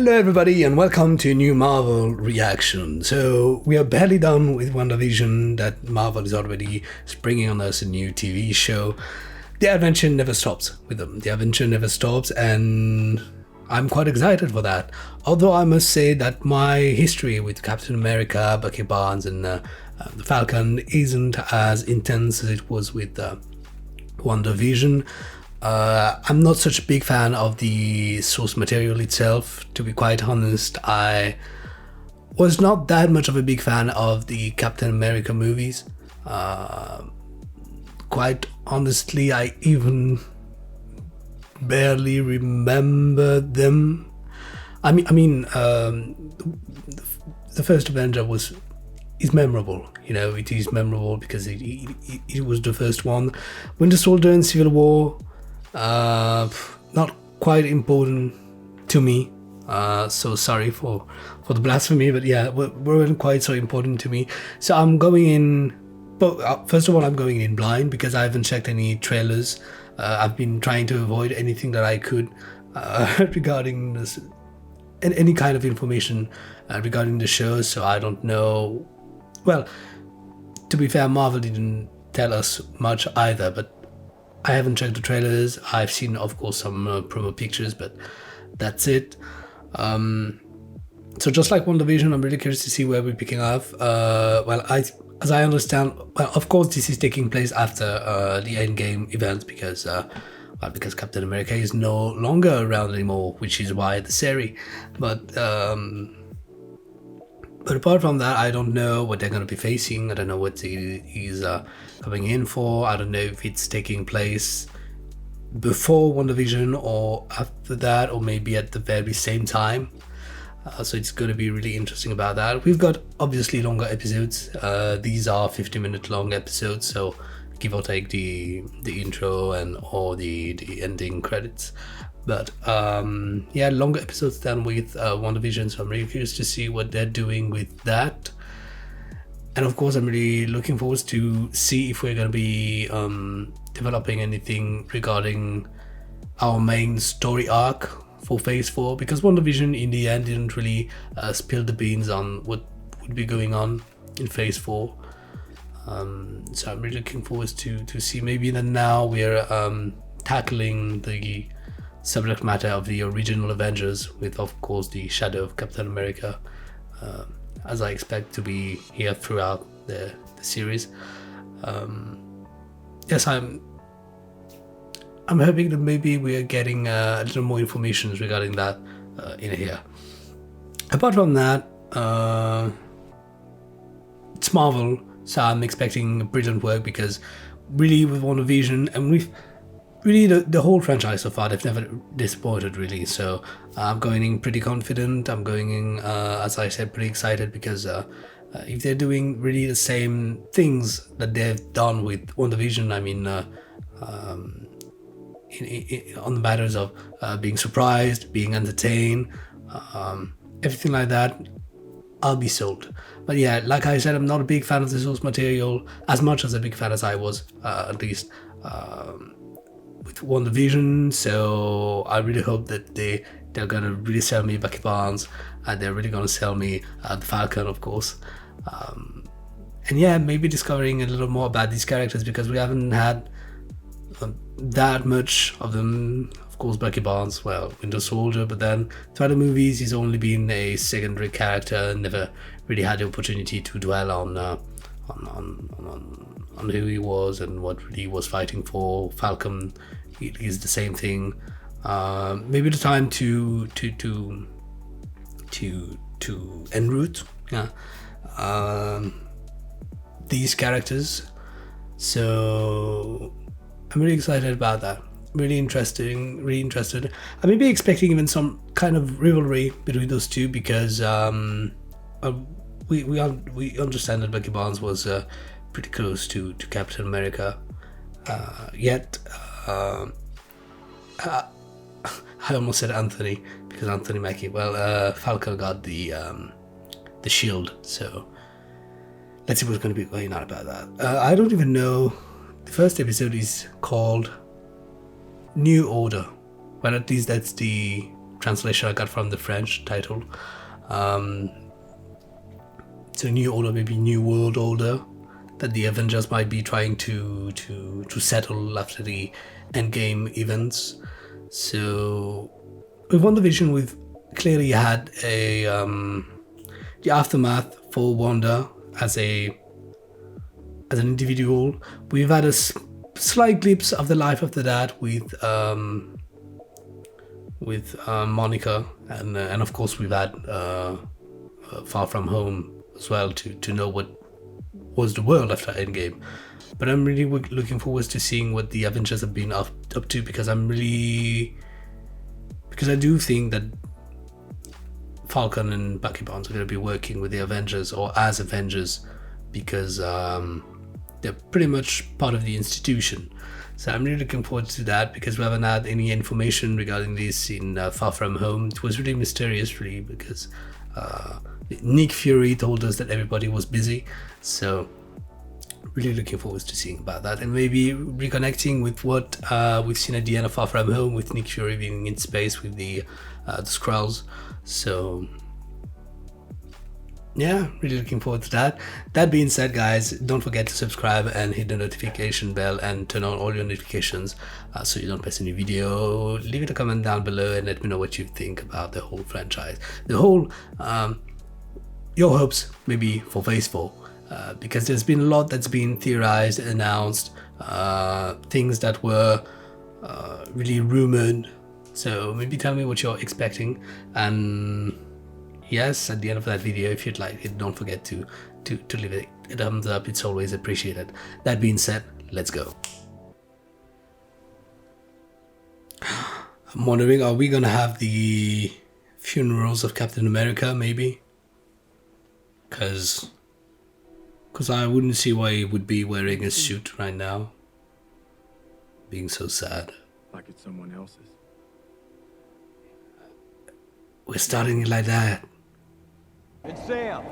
Hello everybody and welcome to a new Marvel reaction. So we are barely done with WandaVision that Marvel is already springing on us a new TV show. The adventure never stops with them. The adventure never stops and I'm quite excited for that. Although I must say that my history with Captain America, Bucky Barnes and the Falcon isn't as intense as it was with WandaVision. I'm not such a big fan of the source material itself, to be quite honest. I was not that much of a big fan of the Captain America movies. Quite honestly, I even barely remember them. The first Avenger is memorable. You know, it is memorable because it was the first one. Winter Soldier and Civil War, not quite important to me. So sorry for the blasphemy, but yeah, weren't quite so important to me. So I'm going in. But first of all, I'm going in blind because I haven't checked any trailers. I've been trying to avoid anything that I could regarding this, any kind of information regarding the show. So I don't know. Well, to be fair, Marvel didn't tell us much either, but I haven't checked the trailers. I've seen, of course, some promo pictures, but that's it. So just like WandaVision, I'm really curious to see where we're picking up. As I understand, well, of course, this is taking place after the Endgame event because Captain America is no longer around anymore, which is why the series. But apart from that, I don't know what they're going to be facing. I don't know what he's coming in for. I don't know if it's taking place before WandaVision or after that, or maybe at the very same time. So it's going to be really interesting about that. We've got obviously longer episodes. These are 50-minute long episodes, so give or take the intro and or the ending credits. But yeah, longer episodes than with WandaVision, so I'm really curious to see what they're doing with that. And of course, I'm really looking forward to see if we're going to be developing anything regarding our main story arc for Phase 4, because WandaVision in the end didn't really spill the beans on what would be going on in Phase 4. So I'm really looking forward to see maybe that now we're tackling the subject matter of the original Avengers with, of course, the shadow of Captain America, as I expect to be here throughout the series. Yes, I'm hoping that maybe we are getting a little more information regarding that in here. Apart from that, it's Marvel, so I'm expecting brilliant work because really with WandaVision, and we've really the whole franchise so far, they've never disappointed really. So I'm going in pretty confident. I'm going in, as I said, pretty excited because if they're doing really the same things that they've done with WandaVision, I mean, on the matters of being surprised, being entertained, everything like that, I'll be sold. But yeah, like I said, I'm not a big fan of the source material as much as a big fan as I was, at least with WandaVision. So I really hope that they're gonna really sell me Bucky Barnes, and they're really gonna sell me the Falcon, of course. And yeah, maybe discovering a little more about these characters because we haven't had that much of them. Of course, Bucky Barnes, well, Winter Soldier, but then throughout the movies he's only been a secondary character, never really had the opportunity to dwell on who he was and what really he was fighting for. Falcon, it is the same thing. Maybe the time to en route, yeah, these characters. So I'm really excited about that. Really interested. I may be expecting even some kind of rivalry between those two because we understand that Bucky Barnes was pretty close to Captain America. Yet I almost said Anthony because Anthony Mackie. Well, Falcon got the shield, so let's see what's going to be going on about that. I don't even know. The first episode is called New Order. Well, at least that's the translation I got from the French title. So New Order, maybe New World Order, that the Avengers might be trying to settle after the Endgame events. So with WandaVision, we've clearly had a the aftermath for Wanda as an individual. We've had a slight glimpse of the life after that with Monica, and of course we've had Far From Home as well to know what was the world after Endgame. But I'm really looking forward to seeing what the Avengers have been up to, because I do think that Falcon and Bucky Barnes are going to be working with the Avengers, or as Avengers, because they're pretty much part of the institution. So I'm really looking forward to that, because we haven't had any information regarding this in Far From Home. It was really mysterious, really, because Nick Fury told us that everybody was busy. So really looking forward to seeing about that, and maybe reconnecting with what we've seen at the end of Far From Home, with Nick Fury being in space with the Skrulls. So yeah, really looking forward to that. That being said, guys, don't forget to subscribe and hit the notification bell and turn on all your notifications so you don't miss any video. Leave it a comment down below and let me know what you think about the whole franchise, the whole your hopes maybe for Phase 4, because there's been a lot that's been theorized, announced, things that were really rumored. So maybe tell me what you're expecting, and yes, at the end of that video, if you'd like it, don't forget to leave it a thumbs up. It's always appreciated. That being said, let's go. I'm wondering, are we gonna have the funerals of Captain America, maybe? Because I wouldn't see why he would be wearing a suit right now, being so sad. Like it's someone else's. We're starting it like that. And Sam,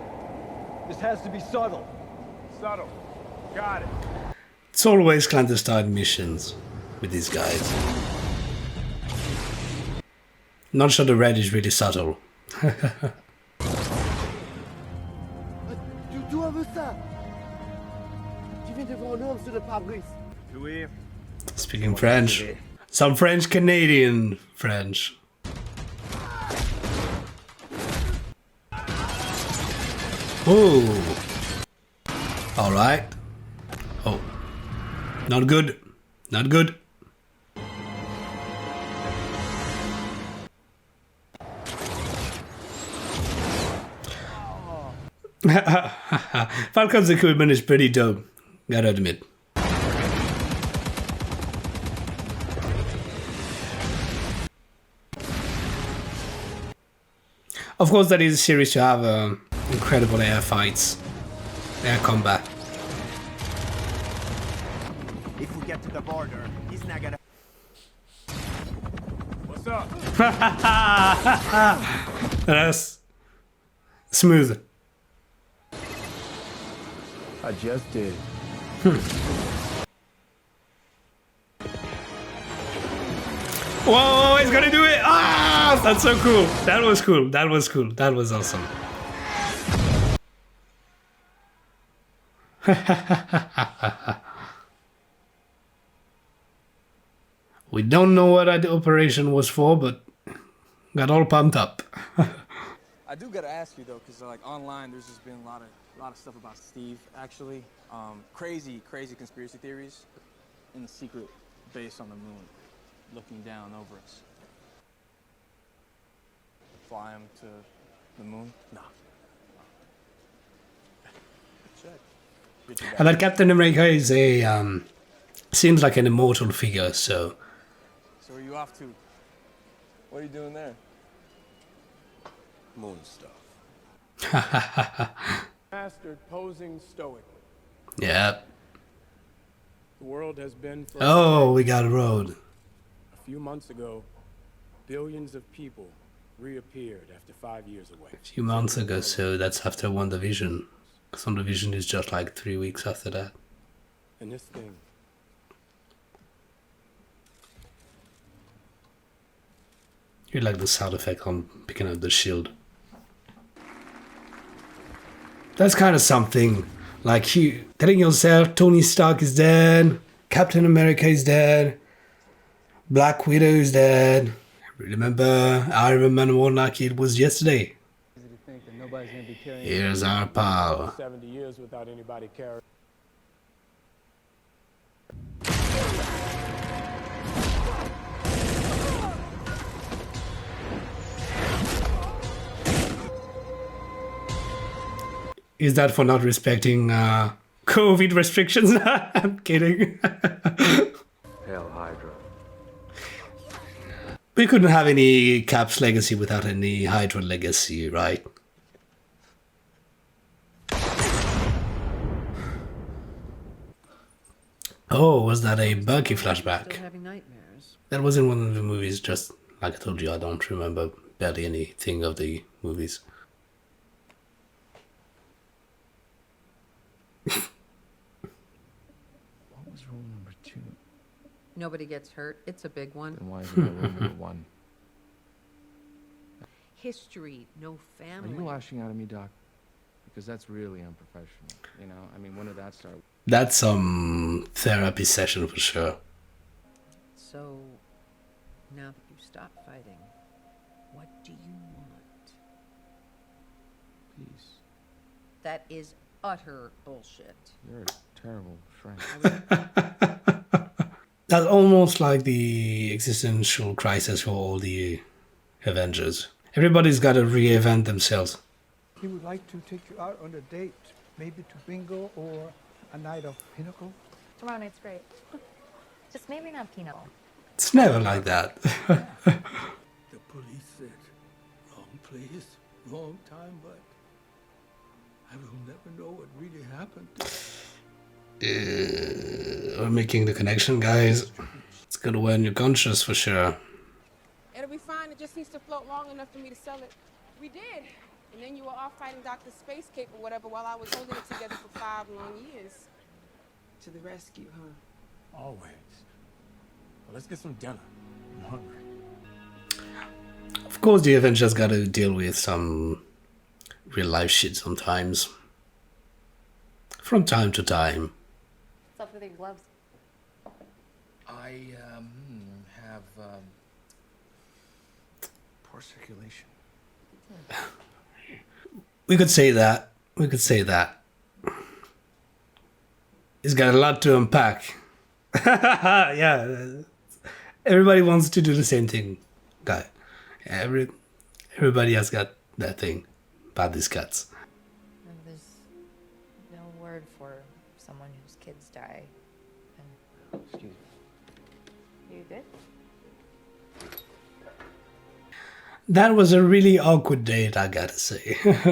this has to be subtle. Subtle. Got it. It's always clandestine missions with these guys. Not sure the red is really subtle. D'où on veut ça? Tu viens de voir un homme sur le pare-brise. Oui. Speaking French. Some French Canadian French. Oh. Alright. Oh. Not good. Not good. Falcon's equipment is pretty dope, gotta admit. Of course, that is a series to have incredible air fights, air combat. If we get to the border, he's not gonna. What's up? That's smooth. I just did. Whoa, he's gonna do it! Ah, that's so cool. That was cool. That was cool. That was awesome. We don't know what the operation was for, but got all pumped up. I do gotta ask you though, because like online, there's just been a lot of stuff about Steve. Actually, crazy conspiracy theories in the secret base on the moon, looking down over us. Fly him to the moon? No. Check. And that Captain America is a seems like an immortal figure. So So are you off to? What are you doing there? Moon stuff. Mastered posing stoically. yeah. The world has been for Oh, we got a road. a few months ago. Billions of people reappeared after 5 years away. A few months ago, so that's after WandaVision. Because WandaVision is just like 3 weeks after that. And this thing. You like the sound effect on picking up the shield. That's kind of something. Like you telling yourself Tony Stark is dead, Captain America is dead, Black Widow is dead. Remember Iron Man 1 like it was yesterday. Easy to think that nobody's gonna be carrying. Here's our power. 70 years without anybody carrying. Is that for not respecting COVID restrictions? I'm kidding. Hail Hydra. We couldn't have any Cap's legacy without any Hydra legacy, right? Oh, was that a Bucky flashback? Still having nightmares. That was in one of the movies, just like I told you, I don't remember barely anything of the movies. What was rule number 2? Nobody gets hurt. It's a big one. And why is it rule number 1? History, no Are family. you lashing out at me, Doc? Because that's really unprofessional. You know, I mean, when did that start? That's some therapy session for sure. So, now that you've stopped fighting, what do you want? Peace. That is utter bullshit. You're a terrible friend. That's almost like the existential crisis for all the Avengers. Everybody's got to reinvent themselves. He would like to take you out on a date, maybe to bingo or a night of pinochle. Tomorrow night's great. Just maybe not Pinot. It's never like that. The police said, wrong place, wrong time, but I will never know what really happened. We're making the connection, guys. It's gonna wear on your conscience for sure. It'll be fine. It just needs to float long enough for me to sell it. We did. And then you were off fighting Dr. Space Cape or whatever while I was holding it together for 5 long years. To the rescue, huh? Always. Well, let's get some dinner. I'm hungry. Of course, the Avengers gotta deal with some real life shit sometimes. From time to time. What's up with your gloves? I have poor circulation. We could say that. We could say that. He's got a lot to unpack. Yeah. Everybody wants to do the same thing, guy. Everybody has got that thing about these cats. There's no word for someone whose kids die. And Excuse me. you good? That was a really awkward date, I gotta say. Hey.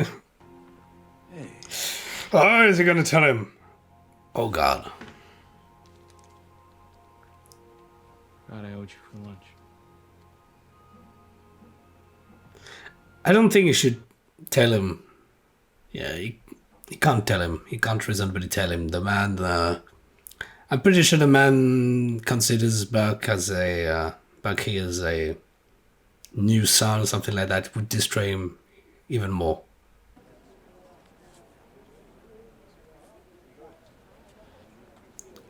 Oh, is he gonna tell him? Oh God. God, I owed you for lunch. I don't think you should tell him. Yeah, you can't tell him. You can't reasonably tell him. The man, I'm pretty sure the man considers Bucky as a new son or something like that. It would destroy him even more.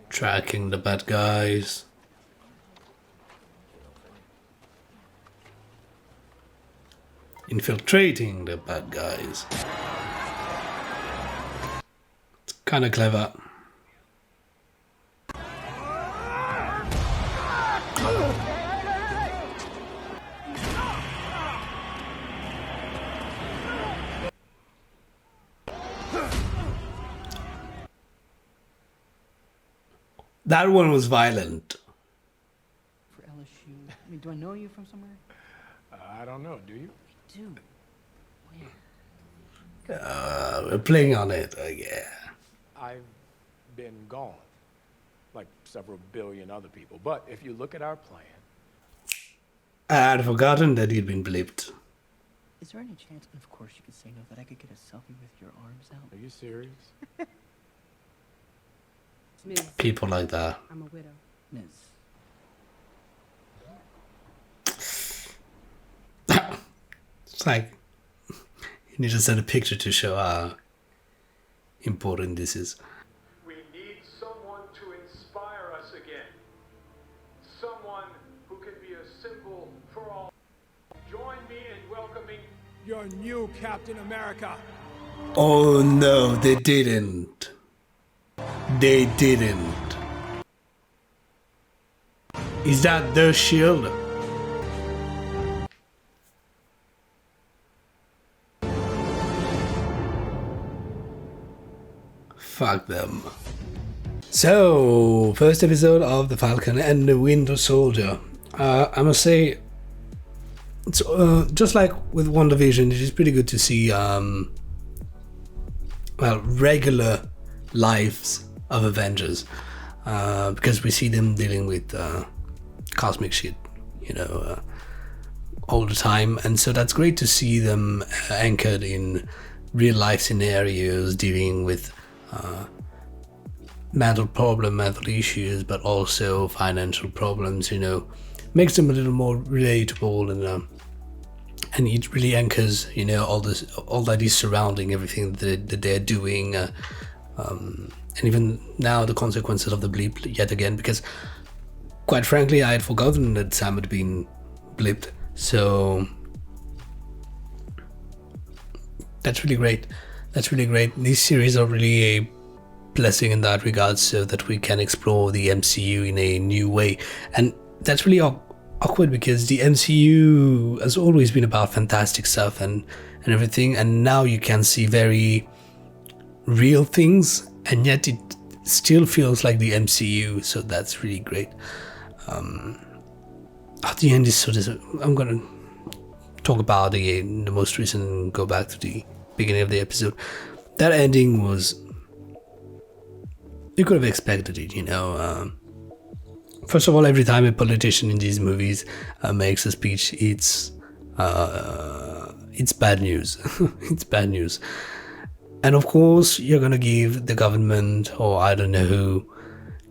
Tracking the bad guys. Infiltrating the bad guys. It's kind of clever. That one was violent. For LSU. I mean, do I know you from somewhere? I don't know, do you? Do. Where? We're playing on it, yeah. I've been gone, like several billion other people. But if you look at our plan... I had forgotten that he'd been blipped. Is there any chance, and of course you could say no, that I could get a selfie with your arms out? Are you serious? Miss, People like that. I'm a widow. Miss. It's like you need to send a picture to show how important this is. We need someone to inspire us again. Someone who can be a symbol for all. Join me in welcoming your new Captain America. Oh no, they didn't. They didn't. Is that the Shield? Fuck them. So, first episode of The Falcon and the Winter Soldier. I must say, it's just like with WandaVision, it is pretty good to see regular lives of Avengers, because we see them dealing with cosmic shit, all the time, and so that's great to see them anchored in real life scenarios, dealing with mental issues, but also financial problems. Makes them a little more relatable, and it really anchors, all that is surrounding everything that they're doing, and even now the consequences of the blip yet again, because quite frankly I had forgotten that Sam had been blipped, so that's really great. These series are really a blessing in that regard, so that we can explore the MCU in a new way, and that's really awkward because the MCU has always been about fantastic stuff and everything, and now you can see very real things, and yet it still feels like the MCU, so that's really great. At the end is sort of, I'm gonna talk about the most recent, go back to the beginning of the episode. That ending was, you could have expected it, first of all, every time a politician in these movies makes a speech, it's bad news. It's bad news. And of course, you're gonna give the government, or I don't know who,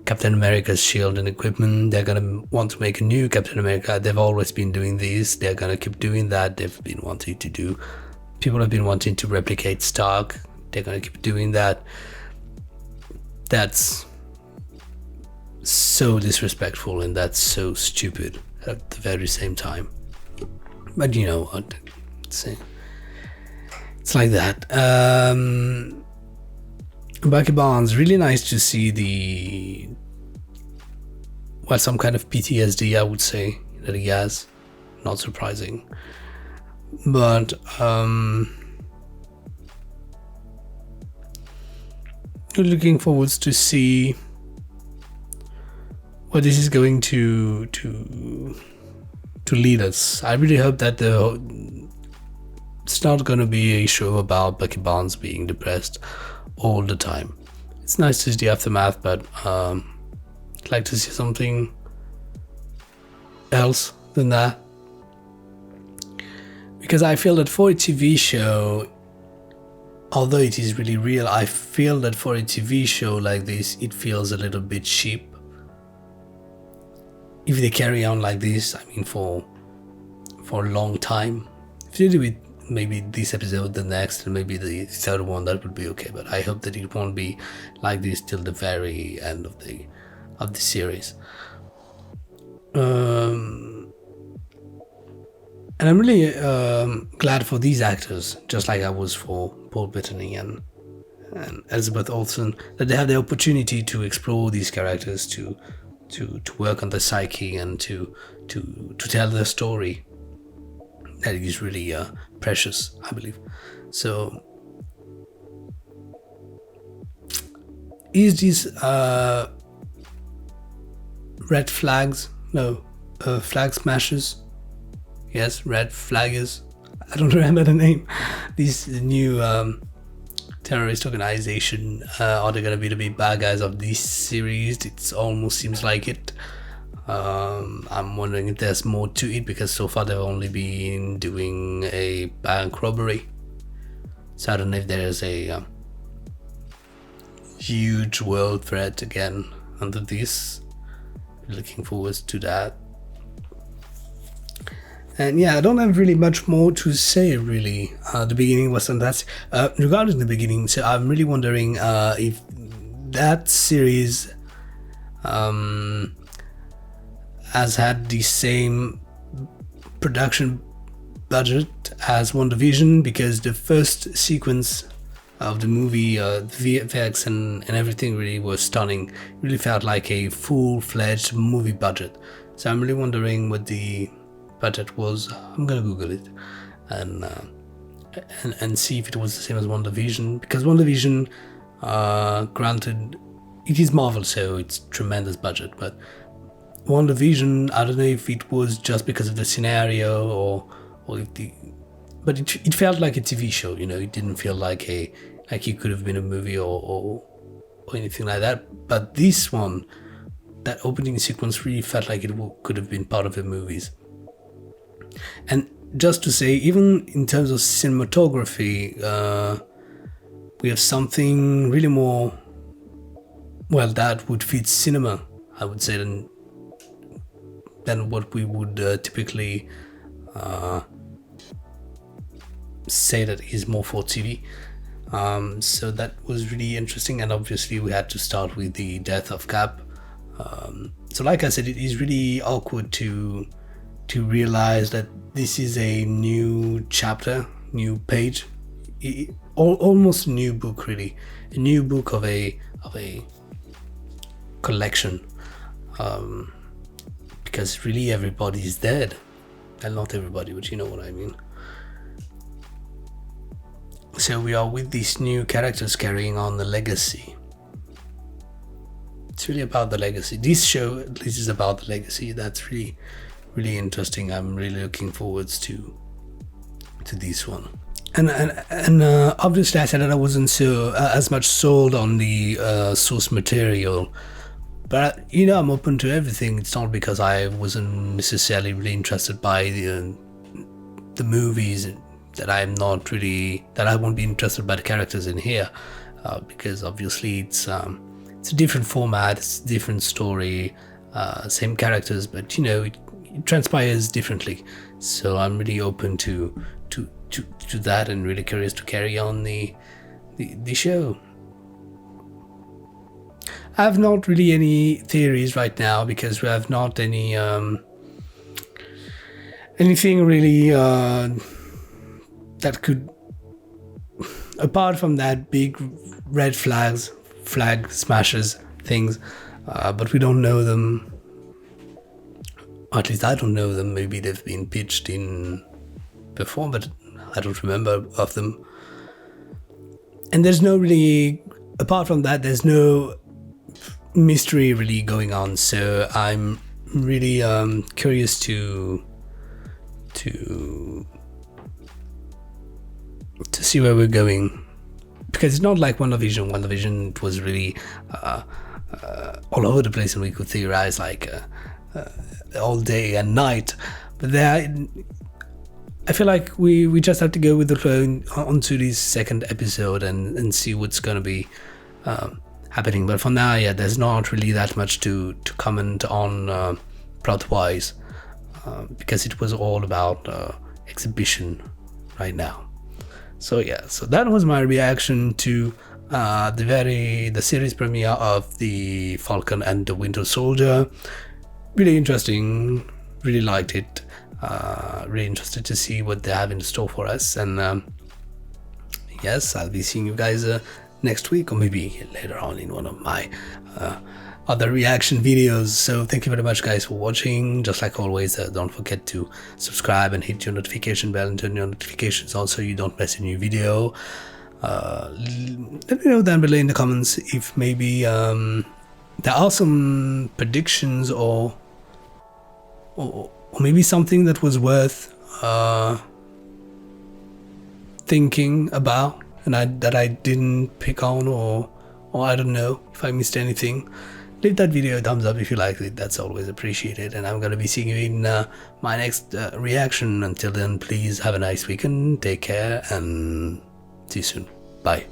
Captain America's shield and equipment. They're gonna want to make a new Captain America. They've always been doing this. They're gonna keep doing that. People have been wanting to replicate Stark. They're gonna keep doing that. That's so disrespectful, and that's so stupid at the very same time. But you know what? It's like that. Bucky Barnes, really nice to see some kind of PTSD, I would say, that he has. Not surprising. But looking forwards to see what this is going to lead us. I really hope that it's not going to be a show about Bucky Barnes being depressed all the time. It's nice to see the aftermath, but I'd like to see something else than that, because I feel that for a TV show, although it is really real, I feel that for a TV show like this, it feels a little bit cheap. If they carry on like this, I mean, for a long time, if they do it maybe this episode, the next, and maybe the third one, that would be okay. But I hope that it won't be like this till the very end of the series. And I'm really glad for these actors, just like I was for Paul Bettany and Elizabeth Olsen, that they have the opportunity to explore these characters, to work on the psyche, and to tell their story. That is really precious, I believe. So, is this red flags? No, flag smashers. Yes, red flaggers. I don't remember the name. This new terrorist organization, are they gonna be the big bad guys of this series? It almost seems like it. I'm wondering if there's more to it, because so far they've only been doing a bank robbery. So I don't know if there's a huge world threat again under this. Looking forward to that. And yeah, I don't have really much more to say, really. The beginning was fantastic. Regarding the beginning, so I'm really wondering if that series has had the same production budget as WandaVision, because the first sequence of the movie, the VFX and everything really was stunning. It really felt like a full-fledged movie budget. So I'm really wondering what the budget was. I'm gonna Google it and see if it was the same as WandaVision, because WandaVision, granted, it is Marvel, so it's tremendous budget, but WandaVision, I don't know if it was just because of the scenario or if but it felt like a TV show, you know. It didn't feel like it could have been a movie or anything like that. But this one, that opening sequence really felt like it could have been part of the movies. And just to say, even in terms of cinematography, we have something really more, well, that would fit cinema, I would say, than what we would typically say that is more for TV. So that was really interesting, and obviously we had to start with the death of Cap. So like I said, it is really awkward to realize that this is a new chapter, new page, almost a new book, really, a new book of a collection, because really everybody is dead. And not everybody, but you know what I mean. So we are with these new characters carrying on the legacy. It's really about the legacy. This show at least is about the legacy. That's really, really interesting. I'm really looking forwards to this one. And obviously I said that I wasn't so as much sold on the source material, but you know, I'm open to everything. It's not because I wasn't necessarily really interested by the movies that I won't be interested by the characters in here, because obviously it's a different format, it's a different story, same characters, but you know, it transpires differently. So I'm really open to that, and really curious to carry on the show. I have not really any theories right now, because we have not any anything really that could, apart from that big red flag smashes things, but we don't know them, or at least I don't know them. Maybe they've been pitched in before, but I don't remember of them. And there's no really, apart from that, there's no mystery really going on. So I'm really curious to see where we're going, because it's not like WandaVision. WandaVision, it was really all over the place, and we could theorize like all day and night. But there, I feel like we just have to go with the flow onto this second episode and see what's going to be happening. But for now, yeah, there's not really that much to comment on plot-wise, because it was all about exhibition right now. So yeah, so that was my reaction to the series premiere of the Falcon and the Winter Soldier. Really interesting, really liked it, really interested to see what they have in store for us. And yes, I'll be seeing you guys next week, or maybe later on in one of my other reaction videos. So thank you very much, guys, for watching. Just like always, don't forget to subscribe and hit your notification bell and turn your notifications on so you don't miss a new video. Let me know down below in the comments if maybe there are some predictions or maybe something that was worth thinking about and that I didn't pick on, or I don't know if I missed anything. Leave that video a thumbs up if you liked it. That's always appreciated. And I'm gonna be seeing you in my next reaction. Until then, please have a nice weekend, take care, and see you soon. Bye.